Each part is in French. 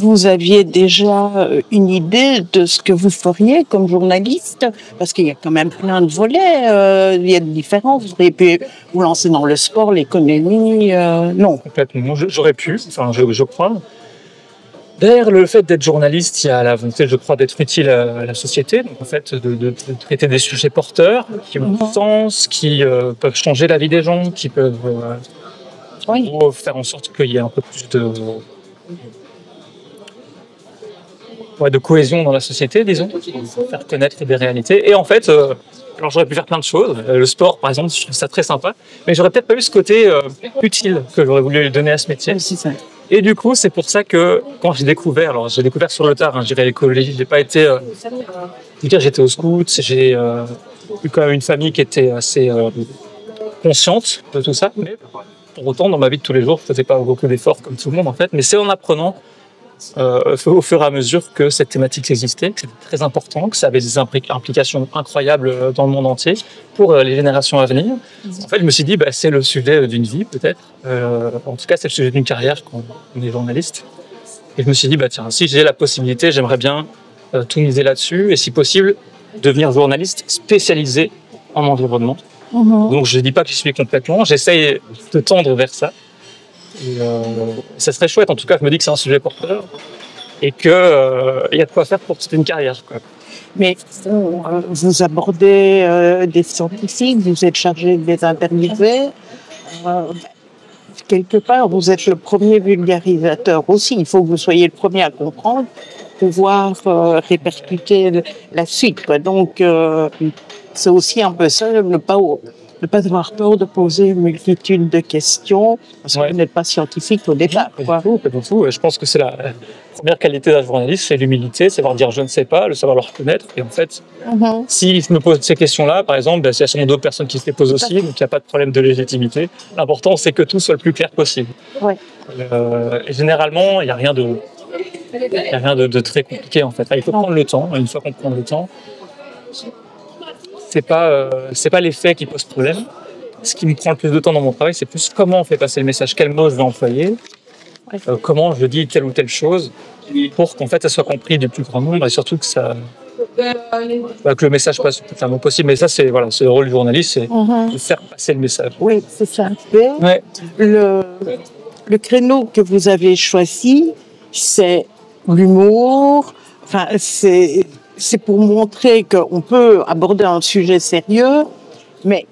vous aviez déjà une idée de ce que vous feriez comme journaliste? Parce qu'il y a quand même plein de volets, il y a de différents. Vous auriez pu vous lancer dans le sport, l'économie, non. Complètement. J'aurais pu, enfin, je crois. Derrière le fait d'être journaliste, il y a la volonté, je crois, d'être utile à la société. Donc, en fait, de traiter des sujets porteurs qui ont du sens, qui peuvent changer la vie des gens, qui peuvent faire en sorte qu'il y ait un peu plus de cohésion dans la société, disons, faire connaître des réalités. Et en fait, alors j'aurais pu faire plein de choses. Le sport, par exemple, je trouve ça très sympa. Mais j'aurais peut-être pas eu ce côté utile que j'aurais voulu donner à ce métier. Oui, c'est ça. Et du coup, c'est pour ça que quand j'ai découvert, alors j'ai découvert sur le tard, je dirais l'écologie, j'ai pas été, j'étais au scout, j'ai eu quand même une famille qui était assez consciente de tout ça, mais pour autant, dans ma vie de tous les jours, je faisais pas beaucoup d'efforts comme tout le monde en fait, mais c'est en apprenant au fur et à mesure que cette thématique existait, que c'était très important, que ça avait des implications incroyables dans le monde entier pour les générations à venir. En fait, je me suis dit, c'est le sujet d'une vie peut-être. En tout cas, c'est le sujet d'une carrière quand on est journaliste. Et je me suis dit, tiens, si j'ai la possibilité, j'aimerais bien tout miser là-dessus et si possible, devenir journaliste spécialisé en environnement. Donc, je ne dis pas que j'y suis complètement, j'essaye de tendre vers ça. Et ça serait chouette, en tout cas, je me dis que c'est un sujet porteur et qu'il y a de quoi faire pour toute une carrière, quoi. Mais vous abordez des scientifiques, vous êtes chargé de les interviewer. Quelque part, vous êtes le premier vulgarisateur aussi. Il faut que vous soyez le premier à comprendre, pouvoir répercuter la suite, quoi. Donc, c'est aussi un peu ça, ne pas avoir peur de poser une multitude de questions, parce que vous n'êtes pas scientifique au départ. Pas du tout. Je pense que c'est la première qualité d'un journaliste, c'est l'humilité, savoir dire je ne sais pas, le savoir le reconnaître. Et en fait, si je me pose ces questions-là, par exemple, il y a sûrement d'autres personnes qui se les posent aussi, donc il n'y a pas de problème de légitimité. L'important, c'est que tout soit le plus clair possible. Ouais. Et généralement, il n'y a rien de très compliqué, en fait. Il faut prendre le temps. Une fois qu'on prend le temps, c'est pas les faits qui posent problème. Ce qui me prend le plus de temps dans mon travail, c'est plus comment on fait passer le message, quel mot je vais employer, comment je dis telle ou telle chose, pour qu'en fait ça soit compris du plus grand nombre et surtout que le message passe le plus clairement possible. Mais ça, c'est le rôle du journaliste, c'est de faire passer le message. Oui, c'est ça. Le créneau que vous avez choisi, c'est l'humour. Enfin, c'est pour montrer qu'on peut aborder un sujet sérieux, mais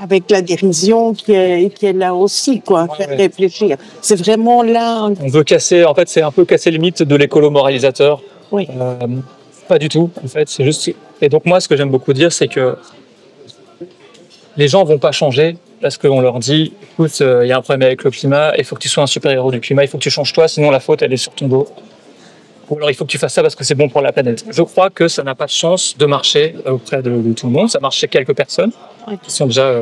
avec la dérision qui est là aussi, quoi, faire réfléchir. C'est vraiment là. On veut casser, en fait, c'est un peu casser les mythes de l'écolo-moralisateur. Oui. Pas du tout, en fait, c'est juste. Et donc, moi, ce que j'aime beaucoup dire, c'est que les gens vont pas changer parce qu'on leur dit, écoute, il y a un problème avec le climat, il faut que tu sois un super-héros du climat, il faut que tu changes toi, sinon la faute, elle est sur ton dos. Ou alors il faut que tu fasses ça parce que c'est bon pour la planète. Je crois que ça n'a pas de chance de marcher auprès de tout le monde. Ça marche chez quelques personnes qui sont déjà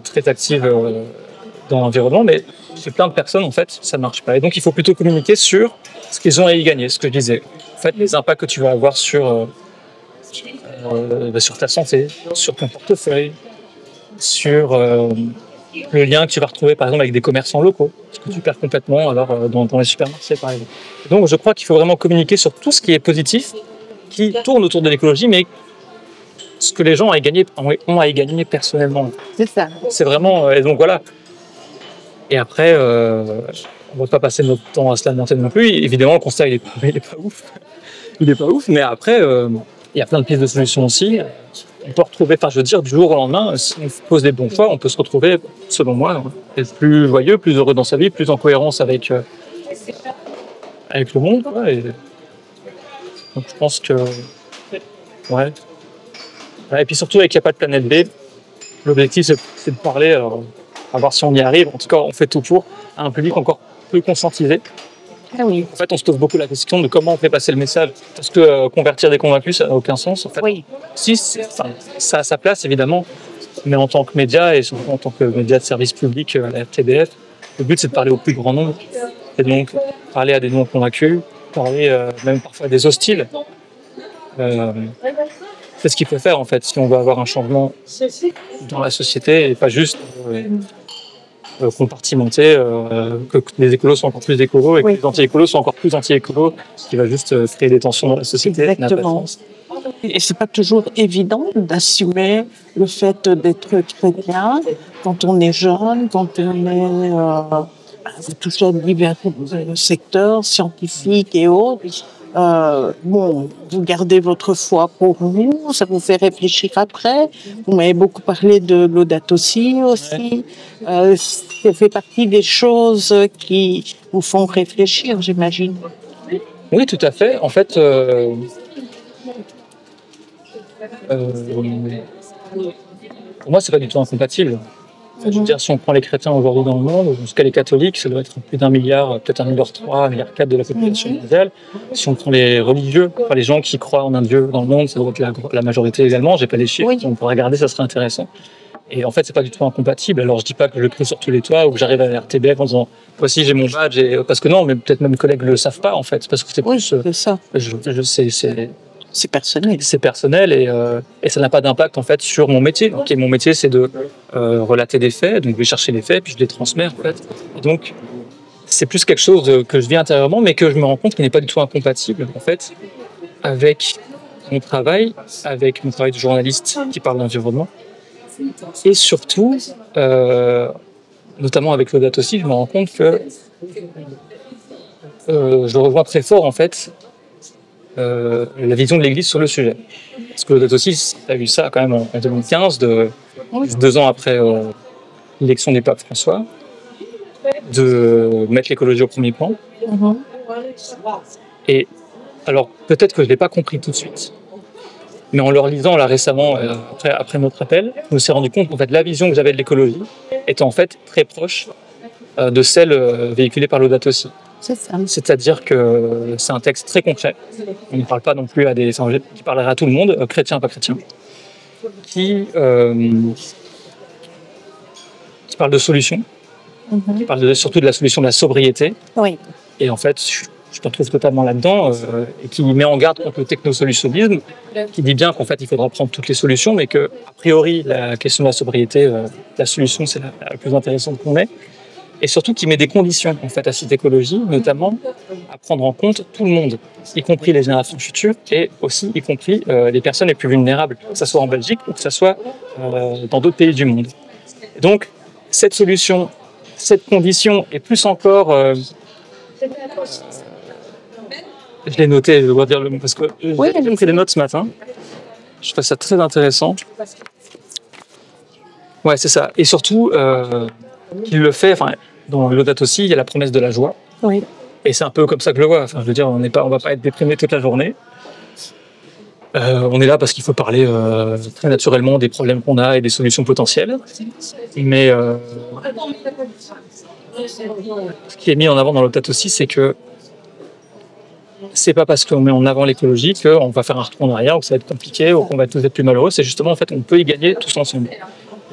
très actives dans l'environnement, mais chez plein de personnes, en fait, ça ne marche pas. Et donc il faut plutôt communiquer sur ce qu'ils ont à y gagner, ce que je disais. En fait, les impacts que tu vas avoir sur ta santé, sur ton portefeuille, sur le lien que tu vas retrouver par exemple avec des commerçants locaux, ce que tu perds complètement alors dans les supermarchés par exemple. Donc je crois qu'il faut vraiment communiquer sur tout ce qui est positif, qui tourne autour de l'écologie, mais ce que les gens ont à y gagner personnellement. C'est ça. C'est vraiment... et donc voilà. Et après, on ne va pas passer notre temps à se lamenter non plus. Évidemment, le constat, il est pas ouf. Il est pas ouf, mais après, il y a plein de pistes de solutions aussi. On peut retrouver, du jour au lendemain, si on pose des bons choix, on peut se retrouver, selon moi, être plus joyeux, plus heureux dans sa vie, plus en cohérence avec le monde. Et donc je pense que... Ouais. Et puis surtout, avec Il n'y a pas de planète B, l'objectif, c'est de parler, à voir si on y arrive. En tout cas, on fait tout pour à un public encore plus conscientisé. Ah oui. En fait, on se pose beaucoup la question de comment on fait passer le message. Parce que convertir des convaincus, ça n'a aucun sens. En fait. Oui. Si, ça a sa place, évidemment. Mais en tant que média, et surtout en tant que média de service public à la RTBF, le but, c'est de parler au plus grand nombre. Et donc, parler à des non-convaincus, parler même parfois à des hostiles. C'est ce qu'il faut faire, en fait, si on veut avoir un changement dans la société et pas juste compartimenter, que les écolos sont encore plus écolos et que Oui. les anti-écolos sont encore plus anti-écolos, ce qui va juste créer des tensions dans la société. Ça n'a pas de Exactement. sens. Et c'est pas toujours évident d'assumer le fait d'être chrétien quand on est jeune, quand on est vous touchez à divers secteurs scientifiques et autres. Bon, vous gardez votre foi pour vous, ça vous fait réfléchir après. Vous m'avez beaucoup parlé de Laudato Si aussi. Ça fait partie des choses qui vous font réfléchir, j'imagine. Oui, tout à fait. En fait, pour moi, c'est pas du tout incompatible. Je veux dire, si on prend les chrétiens aujourd'hui dans le monde, jusqu'à les catholiques, ça doit être plus d'1 milliard, peut-être 1,3 milliard, 1,4 milliard de la population mondiale. Si on prend les religieux, enfin les gens qui croient en un Dieu dans le monde, ça doit être la majorité également. J'ai pas les chiffres, Oui. on pourrait regarder, ça serait intéressant. Et en fait, c'est pas du tout incompatible. Alors, je dis pas que je le crie sur tous les toits ou que j'arrive à la RTBF en disant voici, j'ai mon badge. Parce que non, mais peut-être même mes collègues le savent pas en fait, parce que c'est Oui, plus, c'est ça. C'est personnel. c'est personnel et ça n'a pas d'impact en fait sur mon métier. Donc, et mon métier, c'est de relater des faits, donc je vais chercher les faits puis je les transmets en fait. Et donc, c'est plus quelque chose que je vis intérieurement, mais que je me rends compte qu'il n'est pas du tout incompatible en fait avec mon travail de journaliste qui parle d'environnement. Et surtout, notamment avec Laudato Si, je me rends compte que je revois très fort en fait la vision de l'Église sur le sujet. Parce que Laudato Si a eu ça quand même en 2015, 2 ans après l'élection du pape François, de mettre l'écologie au premier plan. Et alors peut-être que je l'ai pas compris tout de suite. Mais en le relisant là récemment, après notre appel, je me suis rendu compte qu'en fait la vision que j'avais de l'écologie était en fait très proche de celle véhiculée par Laudato Si. C'est ça. C'est-à-dire que c'est un texte très concret. On ne parle pas non plus à des qui parlerait à tout le monde, chrétien, pas chrétien, qui parle de solutions, qui parle surtout de la solution de la sobriété. Oui. Et en fait, je me retrouve totalement là-dedans et qui met en garde contre le technosolutionnisme, qui dit bien qu'en fait, il faudra prendre toutes les solutions, mais que, a priori, la question de la sobriété, la solution, c'est la plus intéressante qu'on ait. Et surtout, qui met des conditions en fait à cette écologie, notamment à prendre en compte tout le monde, y compris les générations futures et aussi y compris les personnes les plus vulnérables, que ce soit en Belgique ou que ce soit dans d'autres pays du monde. Et donc, cette solution, cette condition, et plus encore je l'ai noté, je dois dire le mot, parce que j'ai pris des notes ce matin. Je trouve ça très intéressant. Ouais, c'est ça. Et surtout, qu'il le fait, enfin, dans Laudato Si, il y a la promesse de la joie. Oui. Et c'est un peu comme ça que je le vois. Enfin, je veux dire, on va pas être déprimé toute la journée. On est là parce qu'il faut parler très naturellement des problèmes qu'on a et des solutions potentielles. Mais ce qui est mis en avant dans Laudato Si, c'est que c'est pas parce qu'on met en avant l'écologie qu'on va faire un retour en arrière ou que ça va être compliqué ou qu'on va tous être plus malheureux. C'est justement, en fait, on peut y gagner tous ensemble.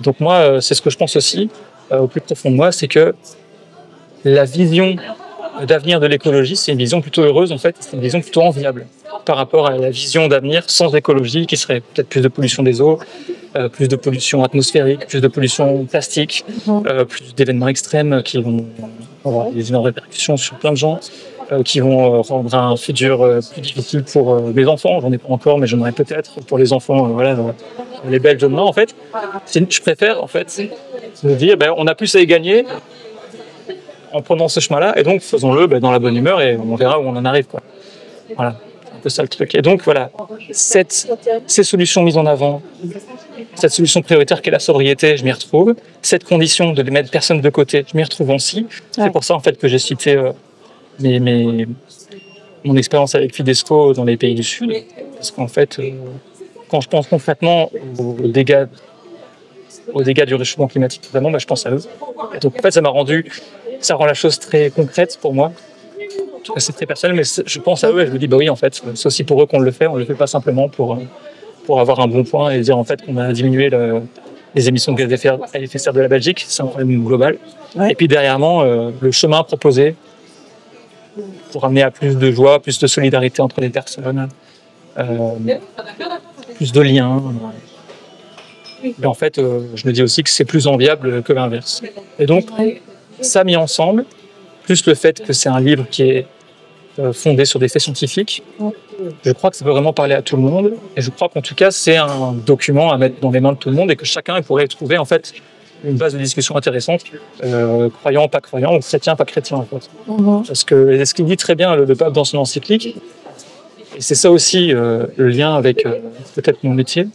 Donc moi, c'est ce que je pense aussi, au plus profond de moi, c'est que la vision d'avenir de l'écologie, c'est une vision plutôt heureuse, en fait, c'est une vision plutôt enviable par rapport à la vision d'avenir sans écologie, qui serait peut-être plus de pollution des eaux, plus de pollution atmosphérique, plus de pollution plastique, plus d'événements extrêmes qui vont avoir des énormes répercussions sur plein de gens, qui vont rendre un futur plus difficile pour mes enfants. J'en ai pas encore, mais j'en aurai peut-être pour les enfants, voilà, les Belges de demain, en fait. Je préfère, en fait, me dire, on a plus à y gagner en prenant ce chemin-là, et donc faisons-le dans la bonne humeur et on verra où on en arrive, quoi. Voilà, c'est un peu ça le truc. Et donc voilà, ces solutions mises en avant, cette solution prioritaire qu'est la sobriété, je m'y retrouve. Cette condition de ne mettre personne de côté, je m'y retrouve aussi. Ouais. C'est pour ça en fait que j'ai cité mon expérience avec Fidesco dans les pays du Sud, parce qu'en fait, quand je pense concrètement aux dégâts du réchauffement climatique, notamment, je pense à eux. Et donc en fait, ça rend la chose très concrète pour moi. C'est très personnel, mais je pense à eux et je me dis, oui, en fait, c'est aussi pour eux qu'on le fait. On le fait pas simplement pour avoir un bon point et dire en fait qu'on a diminué les émissions de gaz à effet de serre de la Belgique. C'est un problème global. Ouais. Et puis derrière, le chemin proposé pour amener à plus de joie, plus de solidarité entre les personnes, plus de liens. Mais en fait, je me dis aussi que c'est plus enviable que l'inverse. Et donc, ça mis ensemble, plus le fait que c'est un livre qui est fondé sur des faits scientifiques, je crois que ça peut vraiment parler à tout le monde. Et je crois qu'en tout cas, c'est un document à mettre dans les mains de tout le monde et que chacun pourrait trouver en fait une base de discussion intéressante, croyant, pas croyant, ou chrétien, pas chrétien. En fait. Parce que ce qu'il dit très bien le pape dans son encyclique, et c'est ça aussi le lien avec peut-être mon métier,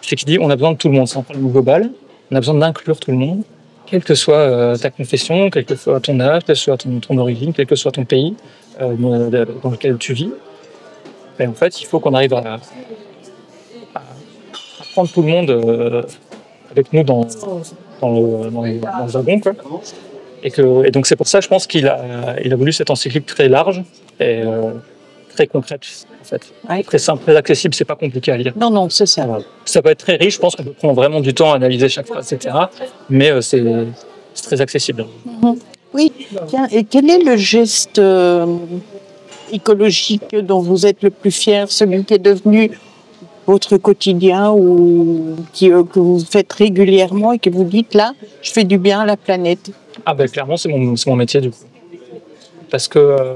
c'est qu'il dit on a besoin de tout le monde, c'est un problème global, on a besoin d'inclure tout le monde, quelle que soit ta confession, quel que soit ton âge, quelle que soit ton origine, quel que soit ton pays dans lequel tu vis. Et en fait, il faut qu'on arrive à prendre tout le monde avec nous dans le wagon, quoi. Et donc c'est pour ça, je pense qu'il a voulu cette encyclique très large et très concrète, en fait. Ouais. Très simple, très accessible, c'est pas compliqué à lire. Non, c'est ça. Ça peut être très riche, je pense qu'on peut prendre vraiment du temps à analyser chaque phrase, etc. Mais c'est très accessible. Oui, tiens, et quel est le geste écologique dont vous êtes le plus fier, celui qui est devenu votre quotidien ou que vous faites régulièrement et que vous dites là, je fais du bien à la planète? Ah ben clairement, c'est mon métier du coup. Parce que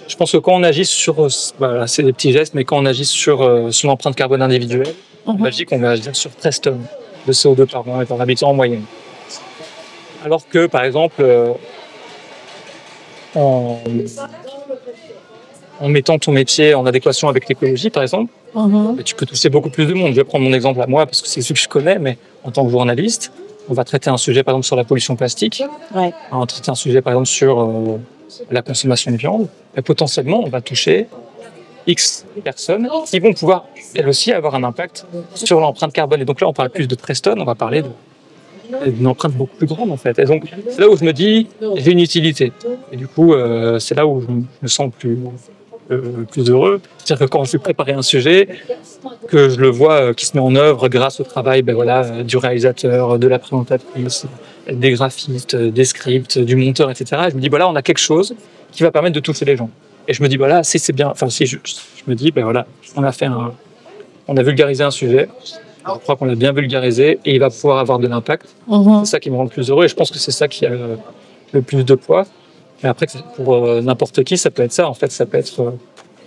je pense que quand on agit sur, voilà, c'est des petits gestes, mais quand on agit sur son empreinte carbone individuelle, en Belgique, on va agir sur 13 tonnes de CO2 par an et par habitant en moyenne. Alors que, par exemple, en mettant ton métier en adéquation avec l'écologie, par exemple, tu peux toucher beaucoup plus de monde. Je vais prendre mon exemple à moi, parce que c'est celui que je connais, mais en tant que journaliste, on va traiter un sujet, par exemple, sur la pollution plastique. Ouais. On va traiter un sujet, par exemple, sur la consommation de viande. Et potentiellement, on va toucher X personnes qui vont pouvoir, elles aussi, avoir un impact sur l'empreinte carbone. Et donc là, on parle plus de 13 tonnes, on va parler d'une empreinte beaucoup plus grande, en fait. Et donc, c'est là où je me dis, j'ai une utilité. Et du coup, c'est là où je me sens plus heureux. C'est-à-dire que quand je vais préparer un sujet, que je le vois qui se met en œuvre grâce au travail du réalisateur, de la présentatrice, des graphistes, des scripts, du monteur, etc. Et je me dis, on a quelque chose qui va permettre de toucher les gens. Et je me dis, si c'est bien, enfin, si je me dis, on a vulgarisé un sujet, je crois qu'on l'a bien vulgarisé et il va pouvoir avoir de l'impact. C'est ça qui me rend le plus heureux et je pense que c'est ça qui a le plus de poids. Et après, pour n'importe qui, ça peut être ça. En fait, ça peut être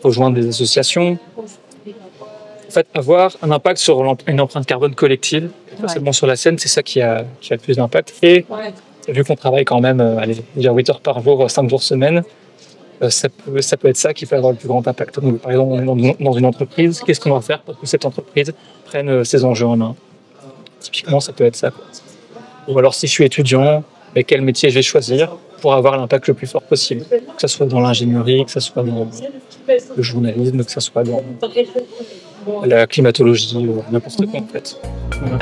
rejoindre des associations. En fait, avoir un impact sur une empreinte carbone collective, pas seulement sur la scène, c'est ça qui a le plus d'impact. Et vu qu'on travaille quand même 8 heures par jour, 5 jours semaine, ça peut être ça qui peut avoir le plus grand impact. Donc, par exemple, on est dans une entreprise, qu'est-ce qu'on va faire pour que cette entreprise prenne ses enjeux en main? Typiquement, ça peut être ça. Ou alors, si je suis étudiant, quel métier je vais choisir pour avoir l'impact le plus fort possible. Que ce soit dans l'ingénierie, que ce soit dans le journalisme, que ce soit dans la climatologie, n'importe quoi en fait. Voilà.